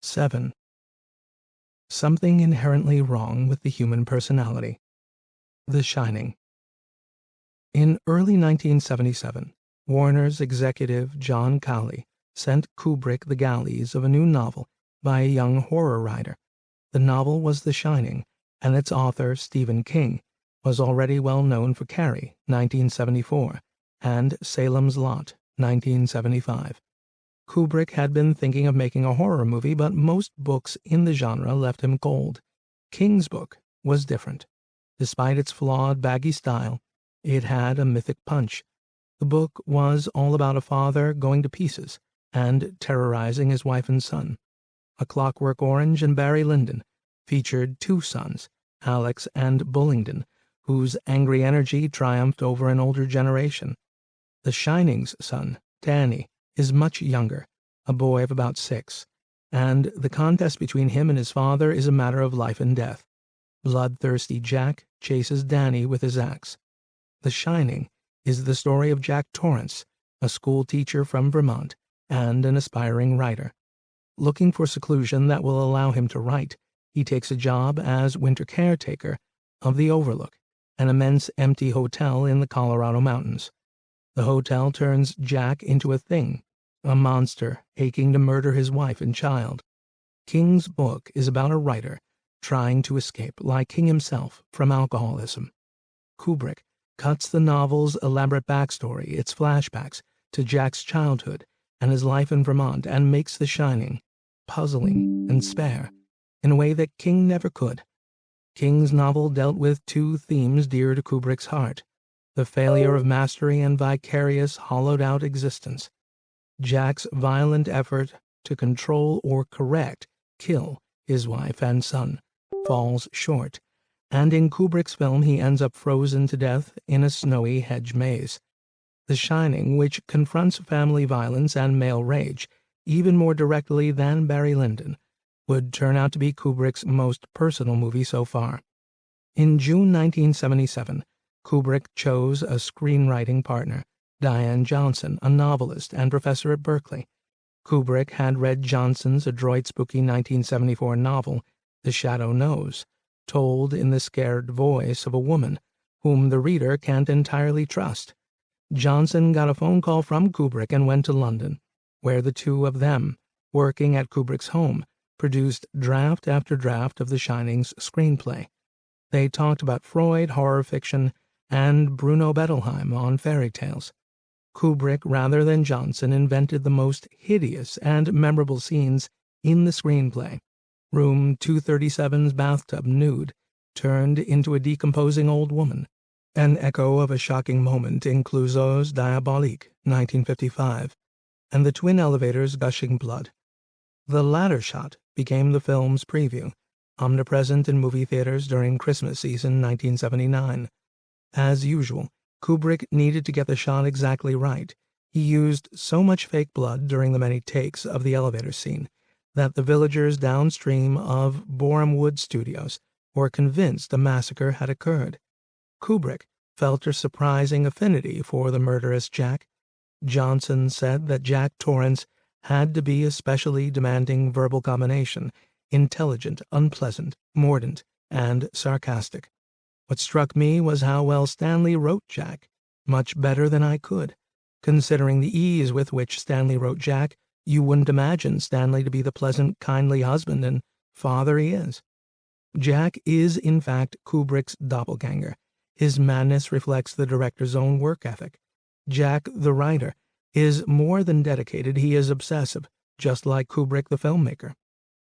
7. Something inherently wrong with the human personality. The Shining. In early 1977, Warner's executive John Cowley sent Kubrick the galleys of a new novel by a young horror writer. The novel was The Shining, and its author, Stephen King, was already well known for Carrie, 1974, and Salem's Lot, 1975. Kubrick had been thinking of making a horror movie, but most books in the genre left him cold. King's book was different. Despite its flawed, baggy style, it had a mythic punch. The book was all about a father going to pieces and terrorizing his wife and son. A Clockwork Orange and Barry Lyndon featured two sons, Alex and Bullingdon, whose angry energy triumphed over an older generation. The Shining's son, Danny, is much younger, a boy of about 6, and the contest between him and his father is a matter of life and death. Bloodthirsty Jack chases Danny with his axe. The Shining is the story of Jack Torrance, a school teacher from Vermont and an aspiring writer. Looking for seclusion that will allow him to write, he takes a job as winter caretaker of the Overlook, an immense empty hotel in the Colorado mountains. The hotel turns Jack into a thing, a monster aching to murder his wife and child. King's book is about a writer trying to escape, like King himself, from alcoholism. Kubrick cuts the novel's elaborate backstory, its flashbacks, to Jack's childhood and his life in Vermont, and makes The Shining puzzling and spare in a way that King never could. King's novel dealt with two themes dear to Kubrick's heart: the failure of mastery and vicarious, hollowed-out existence. Jack's violent effort to control or kill his wife and son falls short, and in Kubrick's film he ends up frozen to death in a snowy hedge maze. The Shining, which confronts family violence and male rage even more directly than Barry Lyndon, would turn out to be Kubrick's most personal movie so far. In June 1977, Kubrick chose a screenwriting partner, Diane Johnson, a novelist and professor at Berkeley. Kubrick had read Johnson's adroit, spooky 1974 novel, The Shadow Knows, told in the scared voice of a woman whom the reader can't entirely trust. Johnson got a phone call from Kubrick and went to London, where the two of them, working at Kubrick's home, produced draft after draft of The Shining's screenplay. They talked about Freud, horror fiction, and Bruno Bettelheim on fairy tales. Kubrick, rather than Johnson, invented the most hideous and memorable scenes in the screenplay. Room 237's bathtub nude turned into a decomposing old woman, an echo of a shocking moment in Clouseau's Diabolique, 1955, and the twin elevators gushing blood. The latter shot became the film's preview, omnipresent in movie theaters during Christmas season 1979. As usual, Kubrick needed to get the shot exactly right. He used so much fake blood during the many takes of the elevator scene that the villagers downstream of Borehamwood Studios were convinced a massacre had occurred. Kubrick felt a surprising affinity for the murderous Jack. Johnson said that Jack Torrance had to be a specially demanding verbal combination, intelligent, unpleasant, mordant, and sarcastic. What struck me was how well Stanley wrote Jack, much better than I could. Considering the ease with which Stanley wrote Jack, you wouldn't imagine Stanley to be the pleasant, kindly husband and father he is. Jack is, in fact, Kubrick's doppelganger. His madness reflects the director's own work ethic. Jack, the writer, is more than dedicated, he is obsessive, just like Kubrick, the filmmaker.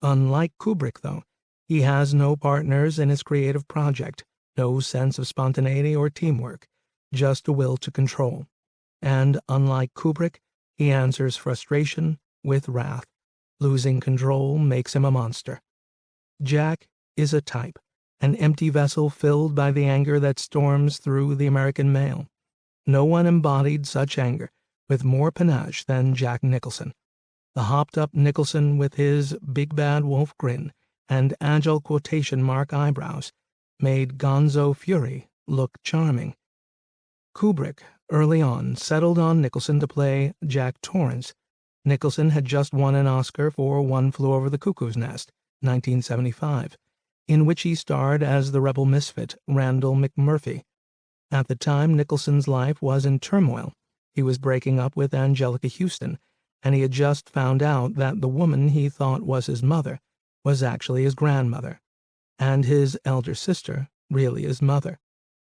Unlike Kubrick, though, he has no partners in his creative project, no sense of spontaneity or teamwork, just a will to control. And unlike Kubrick, he answers frustration with wrath. Losing control makes him a monster. Jack is a type, an empty vessel filled by the anger that storms through the American male. No one embodied such anger with more panache than Jack Nicholson. The hopped-up Nicholson with his big bad wolf grin and agile quotation mark eyebrows made Gonzo Fury look charming. Kubrick, early on, settled on Nicholson to play Jack Torrance Nicholson had just won an Oscar for One Flew Over the Cuckoo's Nest, 1975, in which he starred as the rebel misfit Randall McMurphy. At the time, Nicholson's life was in turmoil. He was breaking up with Angelica Houston, and he had just found out that the woman he thought was his mother was actually his grandmother, and his elder sister really his mother.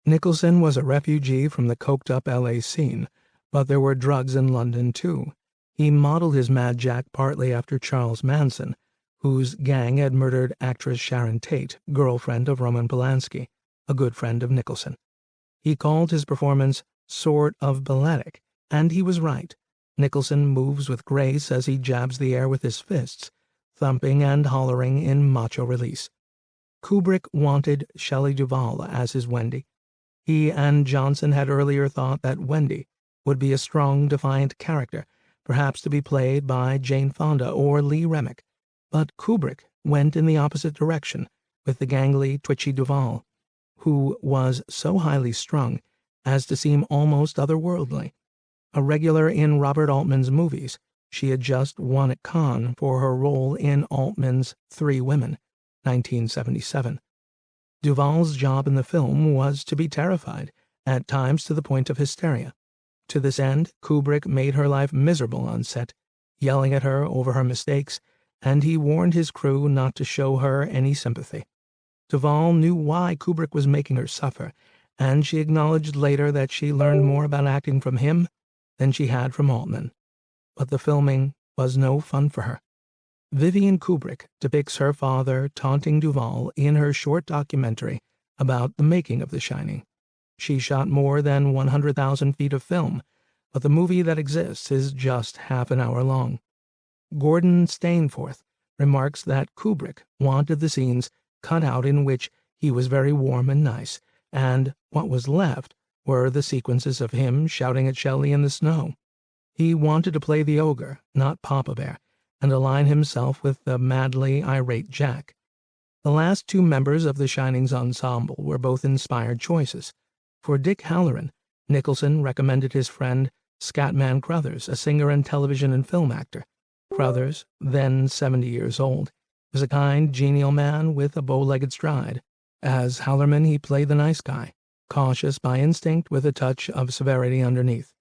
Nicholson was a refugee from the coked-up L.A. scene, but there were drugs in London, too. He modeled his Mad Jack partly after Charles Manson, whose gang had murdered actress Sharon Tate, girlfriend of Roman Polanski, a good friend of Nicholson. He called his performance sort of balletic, and he was right. Nicholson moves with grace as he jabs the air with his fists, thumping and hollering in macho release. Kubrick wanted Shelley Duvall as his Wendy. He and Johnson had earlier thought that Wendy would be a strong, defiant character, perhaps to be played by Jane Fonda or Lee Remick, but Kubrick went in the opposite direction with the gangly, twitchy Duvall, who was so highly strung as to seem almost otherworldly. A regular in Robert Altman's movies, she had just won at Cannes for her role in Altman's Three Women, 1977. Duvall's job in the film was to be terrified, at times to the point of hysteria. To this end, Kubrick made her life miserable on set, yelling at her over her mistakes, and he warned his crew not to show her any sympathy. Duvall knew why Kubrick was making her suffer, and she acknowledged later that she learned more about acting from him than she had from Altman. But the filming was no fun for her. Vivian Kubrick depicts her father taunting Duvall in her short documentary about the making of The Shining. She shot more than 100,000 feet of film, but the movie that exists is just half an hour long. Gordon Stainforth remarks that Kubrick wanted the scenes cut out in which he was very warm and nice, and what was left were the sequences of him shouting at Shelley in the snow. He wanted to play the ogre, not Papa Bear, and align himself with the madly irate Jack. The last two members of The Shining's ensemble were both inspired choices. For Dick Halloran, Nicholson recommended his friend Scatman Crothers, a singer and television and film actor. Crothers, then 70 years old, was a kind, genial man with a bow-legged stride. As Halloran, he played the nice guy, cautious by instinct with a touch of severity underneath.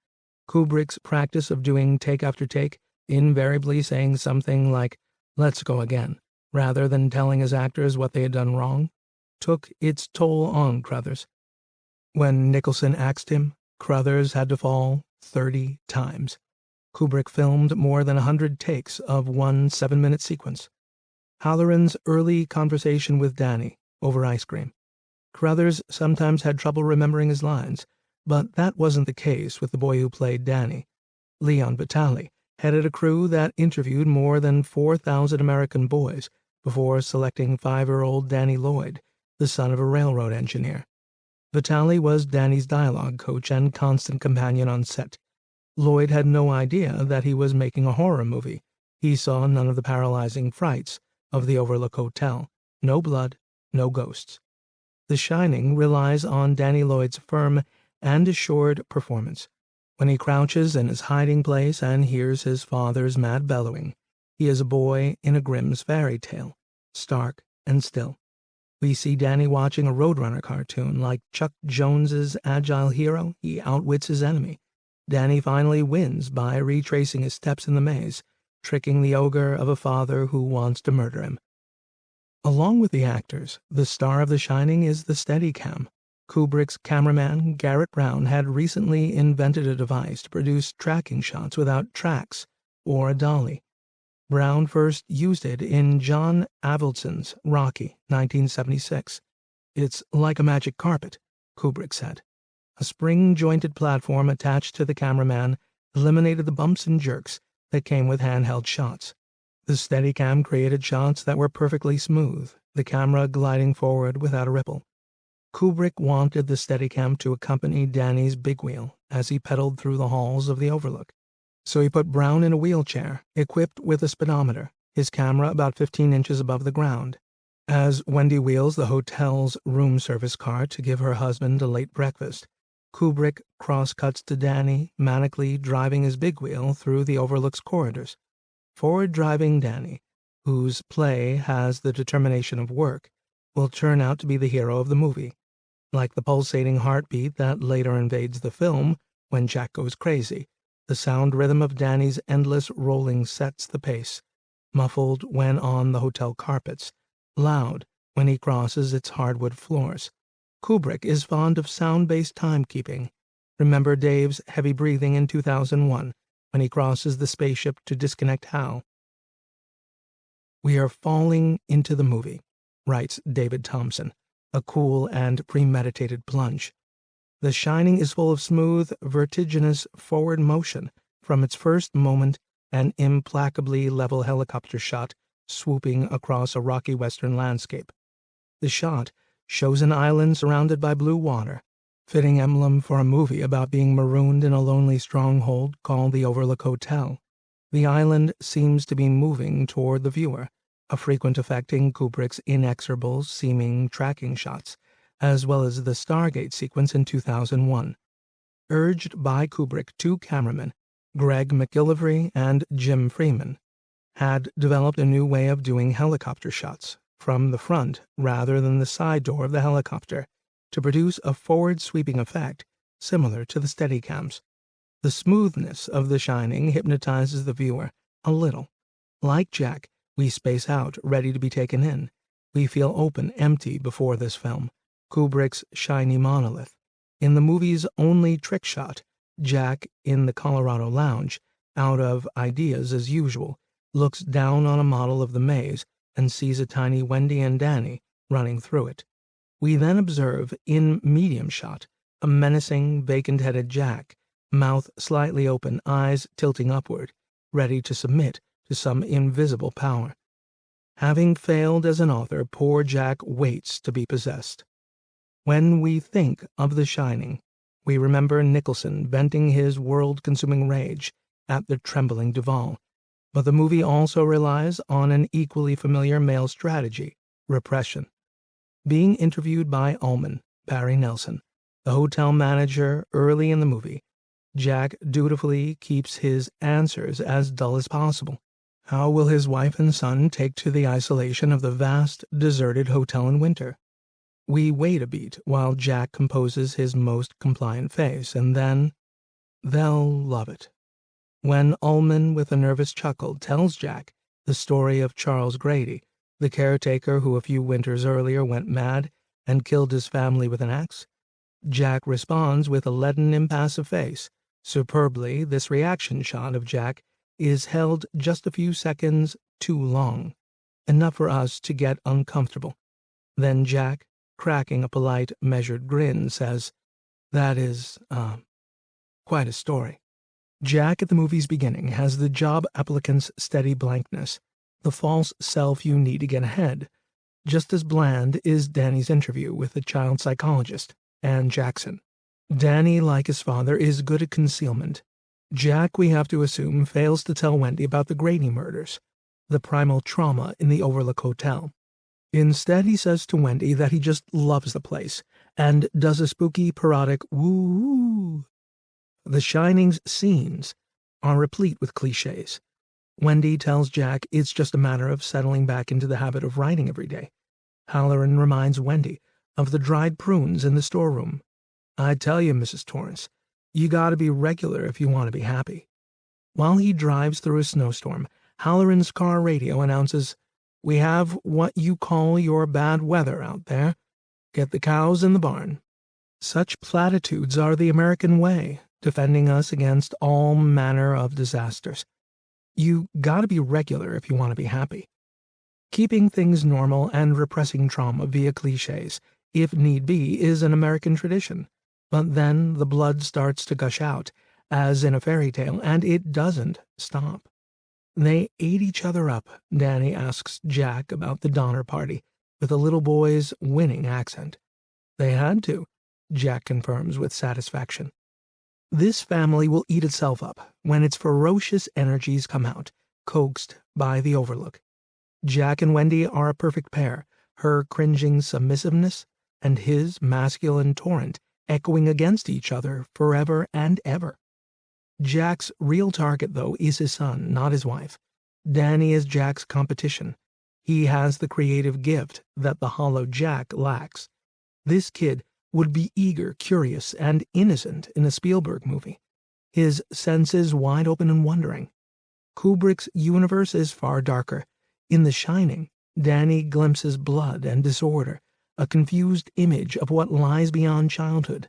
Kubrick's practice of doing take after take, invariably saying something like, "Let's go again," rather than telling his actors what they had done wrong, took its toll on Crothers. When Nicholson axed him, Crothers had to fall 30 times. Kubrick filmed more than 100 takes of one 7-minute sequence. Halloran's early conversation with Danny over ice cream. Crothers sometimes had trouble remembering his lines, but that wasn't the case with the boy who played Danny. Leon Vitali headed a crew that interviewed more than 4,000 American boys before selecting 5-year-old Danny Lloyd, the son of a railroad engineer. Vitali was Danny's dialogue coach and constant companion on set. Lloyd had no idea that he was making a horror movie. He saw none of the paralyzing frights of the Overlook Hotel. No blood, no ghosts. The Shining relies on Danny Lloyd's firm and assured performance. When he crouches in his hiding place and hears his father's mad bellowing, he is a boy in a Grimm's fairy tale, stark and still. We see Danny watching a Roadrunner cartoon. Like Chuck Jones's agile hero, he outwits his enemy. Danny finally wins by retracing his steps in the maze, tricking the ogre of a father who wants to murder him. Along with the actors, the star of The Shining is the Steadicam. Kubrick's cameraman, Garrett Brown, had recently invented a device to produce tracking shots without tracks or a dolly. Brown first used it in John Avildsen's Rocky, 1976. "It's like a magic carpet," Kubrick said. A spring-jointed platform attached to the cameraman eliminated the bumps and jerks that came with handheld shots. The Steadicam created shots that were perfectly smooth, the camera gliding forward without a ripple. Kubrick wanted the Steadicam to accompany Danny's big wheel as he pedaled through the halls of the Overlook. So he put Brown in a wheelchair, equipped with a speedometer, his camera about 15 inches above the ground. As Wendy wheels the hotel's room service car to give her husband a late breakfast, Kubrick cross-cuts to Danny, manically driving his big wheel through the Overlook's corridors. Forward-driving Danny, whose play has the determination of work, will turn out to be the hero of the movie, like the pulsating heartbeat that later invades the film when Jack goes crazy. The sound rhythm of Danny's endless rolling sets the pace, muffled when on the hotel carpets, loud when he crosses its hardwood floors. Kubrick is fond of sound-based timekeeping. Remember Dave's heavy breathing in 2001 when he crosses the spaceship to disconnect Hal. "We are falling into the movie," writes David Thompson, a cool and premeditated plunge. The Shining is full of smooth, vertiginous forward motion from its first moment, an implacably level helicopter shot swooping across a rocky western landscape. The shot shows an island surrounded by blue water, fitting emblem for a movie about being marooned in a lonely stronghold called the Overlook Hotel. The island seems to be moving toward the viewer, a frequent effect in Kubrick's inexorable seeming tracking shots, as well as the Stargate sequence in 2001. Urged by Kubrick, two cameramen, Greg McGillivray and Jim Freeman, had developed a new way of doing helicopter shots from the front rather than the side door of the helicopter to produce a forward-sweeping effect similar to the Steadicams. The smoothness of The Shining hypnotizes the viewer a little. Like Jack, we space out, ready to be taken in. We feel open, empty before this film, Kubrick's shiny monolith. In the movie's only trick shot, Jack, in the Colorado lounge, out of ideas as usual, looks down on a model of the maze and sees a tiny Wendy and Danny running through it. We then observe, in medium shot, a menacing, vacant-headed Jack, mouth slightly open, eyes tilting upward, ready to submit to some invisible power. Having failed as an author, poor Jack waits to be possessed. When we think of The Shining, we remember Nicholson venting his world-consuming rage at the trembling Duval. But the movie also relies on an equally familiar male strategy, repression. Being interviewed by Ullman, Barry Nelson, the hotel manager early in the movie, Jack dutifully keeps his answers as dull as possible. How will his wife and son take to the isolation of the vast, deserted hotel in winter? We wait a beat while Jack composes his most compliant face, and then they'll love it. When Ullman, with a nervous chuckle, tells Jack the story of Charles Grady, the caretaker who a few winters earlier went mad and killed his family with an axe, Jack responds with a leaden, impassive face. Superbly, this reaction shot of Jack is held just a few seconds too long, enough for us to get uncomfortable. Then Jack, cracking a polite, measured grin, says, "That is, quite a story." Jack at the movie's beginning has the job applicant's steady blankness, the false self you need to get ahead. Just as bland is Danny's interview with the child psychologist, Ann Jackson. Danny, like his father, is good at concealment. Jack, we have to assume, fails to tell Wendy about the Grady murders, the primal trauma in the Overlook Hotel. Instead, he says to Wendy that he just loves the place and does a spooky, parodic woo. The Shining's scenes are replete with cliches. Wendy tells Jack it's just a matter of settling back into the habit of writing every day. Halloran reminds Wendy of the dried prunes in the storeroom. "I tell you, Mrs. Torrance, you gotta be regular if you want to be happy." While he drives through a snowstorm, Halloran's car radio announces, "We have what you call your bad weather out there. Get the cows in the barn." Such platitudes are the American way, defending us against all manner of disasters. You gotta be regular if you want to be happy. Keeping things normal and repressing trauma via cliches, if need be, is an American tradition. But then the blood starts to gush out, as in a fairy tale, and it doesn't stop. They ate each other up, Danny asks Jack about the Donner Party, with a little boy's winning accent. "They had to," Jack confirms with satisfaction. This family will eat itself up when its ferocious energies come out, coaxed by the Overlook. Jack and Wendy are a perfect pair, her cringing submissiveness and his masculine torrent echoing against each other forever and ever. Jack's real target, though, is his son, not his wife. Danny is Jack's competition. He has the creative gift that the hollow Jack lacks. This kid would be eager, curious, and innocent in a Spielberg movie, his senses wide open and wondering. Kubrick's universe is far darker. In The Shining, Danny glimpses blood and disorder, a confused image of what lies beyond childhood.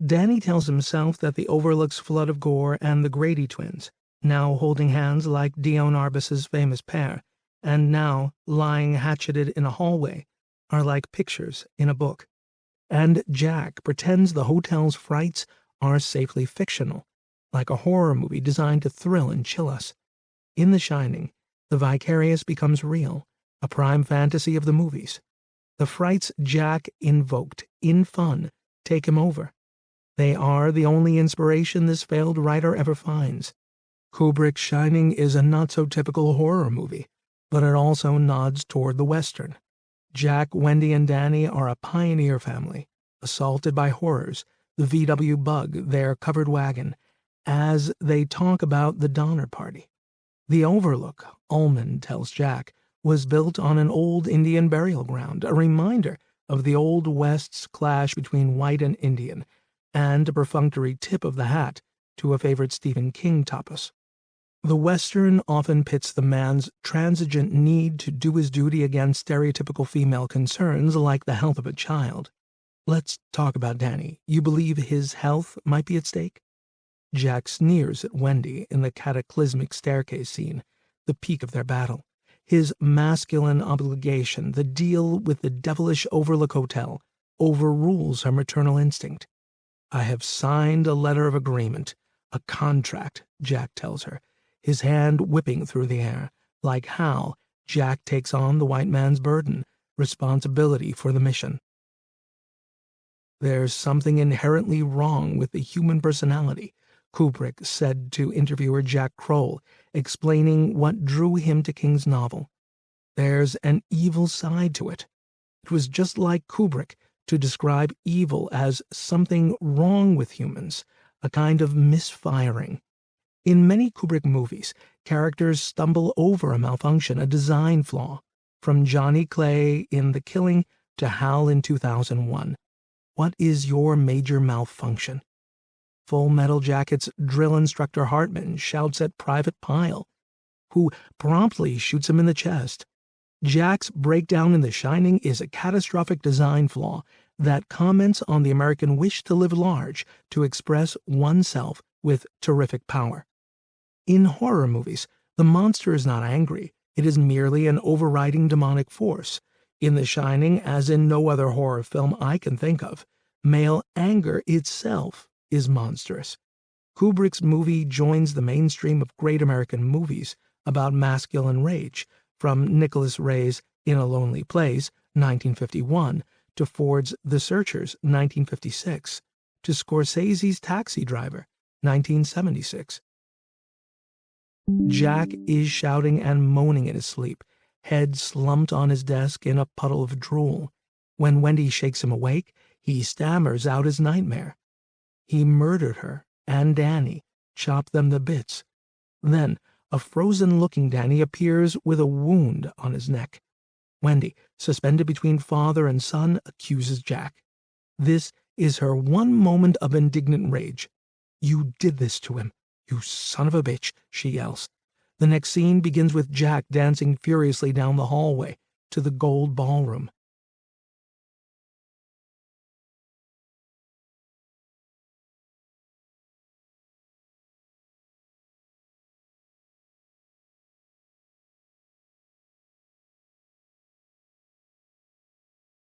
Danny tells himself that the Overlook's flood of gore and the Grady twins, now holding hands like Dion Arbus's famous pair, and now lying hatcheted in a hallway, are like pictures in a book. And Jack pretends the hotel's frights are safely fictional, like a horror movie designed to thrill and chill us. In The Shining, the vicarious becomes real, a prime fantasy of the movies. The frights Jack invoked, in fun, take him over. They are the only inspiration this failed writer ever finds. Kubrick's Shining is a not-so-typical horror movie, but it also nods toward the Western. Jack, Wendy, and Danny are a pioneer family, assaulted by horrors, the VW Bug, their covered wagon, as they talk about the Donner Party. The Overlook, Ullman tells Jack, was built on an old Indian burial ground, a reminder of the Old West's clash between white and Indian, and a perfunctory tip of the hat to a favorite Stephen King topos. The Western often pits the man's transigent need to do his duty against stereotypical female concerns like the health of a child. Let's talk about Danny. You believe his health might be at stake? Jack sneers at Wendy in the cataclysmic staircase scene, the peak of their battle. His masculine obligation, the deal with the devilish Overlook Hotel, overrules her maternal instinct. "I have signed a letter of agreement, a contract," Jack tells her, his hand whipping through the air. Like Hal, Jack takes on the white man's burden, responsibility for the mission. "There's something inherently wrong with the human personality," Kubrick said to interviewer Jack Kroll, explaining what drew him to King's novel. "There's an evil side to it." It was just like Kubrick to describe evil as something wrong with humans, a kind of misfiring. In many Kubrick movies, characters stumble over a malfunction, a design flaw, from Johnny Clay in The Killing to Hal in 2001. What is your major malfunction? Full Metal Jacket's drill instructor Hartman shouts at Private Pyle, who promptly shoots him in the chest. Jack's breakdown in The Shining is a catastrophic design flaw that comments on the American wish to live large, to express oneself with terrific power. In horror movies, the monster is not angry. It is merely an overriding demonic force. In The Shining, as in no other horror film I can think of, male anger itself is monstrous. Kubrick's movie joins the mainstream of great American movies about masculine rage, from Nicholas Ray's In a Lonely Place, 1951, to Ford's The Searchers, 1956, to Scorsese's Taxi Driver, 1976. Jack is shouting and moaning in his sleep, head slumped on his desk in a puddle of drool. When Wendy shakes him awake, he stammers out his nightmare. He murdered her and Danny, chopped them to bits. Then a frozen-looking Danny appears with a wound on his neck. Wendy, suspended between father and son, accuses Jack. This is her one moment of indignant rage. "You did this to him, you son of a bitch," she yells. The next scene begins with Jack dancing furiously down the hallway to the gold ballroom.